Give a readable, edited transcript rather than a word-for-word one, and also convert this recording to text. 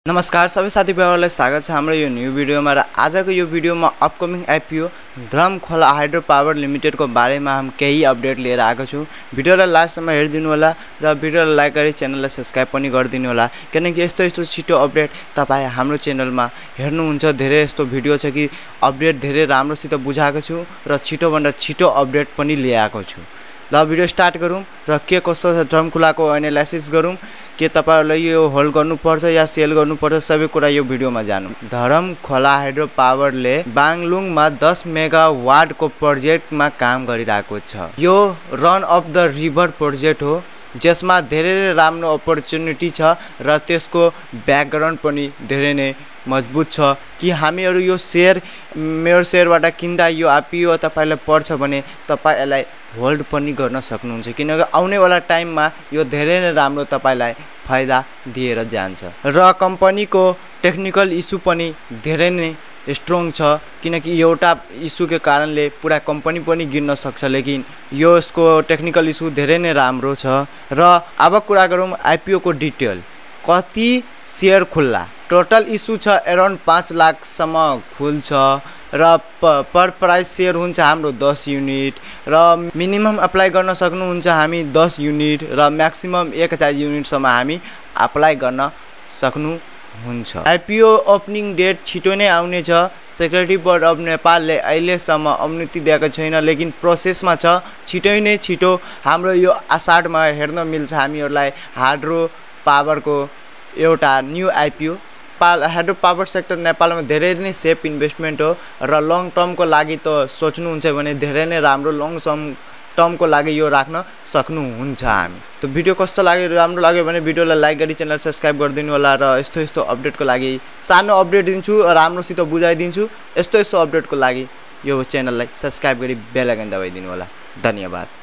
नमस्कार सबै साथीभाइहरुलाई स्वागत छ हाम्रो यो न्यू भिडियोमा र आजको यो भिडियोमा अपकमिङ आइपिओ धरमखोला हाइड्रो पावर लिमिटेडको बारेमा हम केही अपडेट लिएर आएको छु। भिडियोलाई लास्टसम्म हेरिदिनु होला र भिडियोलाई लाइक गरी च्यानललाई सब्स्क्राइब पनि गरिदिनु होला, किनकि यस्तो छिटो अपडेट तपाई हाम्रो च्यानलमा हेर्नुहुन्छ। धेरै यस्तो भिडियो छ कि अपडेट धेरै राम्रोसित बुझाएको छु र छिटोभन्दा छिटो अपडेट पनि ल्याएको छु। ल भिडियो स्टार्ट गरौँ र के कस्तो छ धरमखोलाको एनालाइसिस गरौँ, के तपाईहरुलाई यो होल्ड गर्नुपर्छ या सेल गर्नुपर्छ सबै कुरा यो भिडियोमा जानौँ। धरमखोला हाइड्रो पावरले बाङलुङमा 10 मेगावाटको प्रोजेक्टमा काम गरिरहेको छ। यो run of the river project हो, जसमा धेरै राम्रो अपर्च्युनिटी छ र त्यसको ब्याकग्राउन्ड पनि धेरै नै मजबुत छ कि हामीहरु यो शेयर मेरो शेयरबाट किन्दा यो आइपिओ तपाईलाई पर्छ भने तपाई यसलाई होल्ड पनि गर्न सक्नुहुन्छ, किनकि आउनेवाला टाइममा यो धेरै नै राम्रो तपाईलाई फाइदा दिएर जान्छ। र कम्पनीको टेक्निकल इस्यु पनि धेरै नै स्ट्रङ छ, किनकि एउटा इस्युको कारणले पूरा कम्पनी पनि गिर्न सक्छ, लेकिन यो यसको टेक्निकल इस्यु धेरै नै राम्रो छ। र अब कुरा गरौँ आइपिओ को डिटेल, कति शेयर खुल्ला। टोटल इस्यु छ अराउन्ड 5 लाख सम्म खुल्छ र पर प्राइस शेयर हुन्छ हाम्रो 10 युनिट र मिनिमम अप्लाई गर्न सक्नुहुन्छ हामी 10 युनिट र म्याक्सिमम 1000 युनिट सम्म हामी अप्लाई गर्न सक्नुहुन्छ। आइपिओ ओपनिङ डेट छिटो नै आउने छ। सेक्युरिटी बोर्ड अफ नेपालले अहिलेसम्म अनुमति दिएको छैन, लेकिन प्रोसेसमा छ। छिटै नै छिटो हाम्रो यो आषाढमा हेर्न मिल्छ हामीहरुलाई हाइड्रो पावरको एउटा new IPO. Hydro power sector नेपालमा धेरै नै सेफ इन्भेस्टमेन्ट हो र लङ टर्मको लागि त सोच्नुहुन्छ भने धेरै नै राम्रो लङ टर्मको लागि यो राख्न सक्नुहुन्छ हामी। त भिडियो कस्तो लाग्यो, राम्रो लाग्यो भने भिडियोलाई लाइक गरी च्यानल सब्स्क्राइब गरिदिनु होला र यस्तो अपडेटको लागि सानो अपडेट दिन्छु, राम्रोसित बुझाइदिन्छु। यस्तो अपडेटको लागि यो च्यानललाई सब्स्क्राइब गरी बेल आइकन दबाइदिनु होला। धन्यवाद।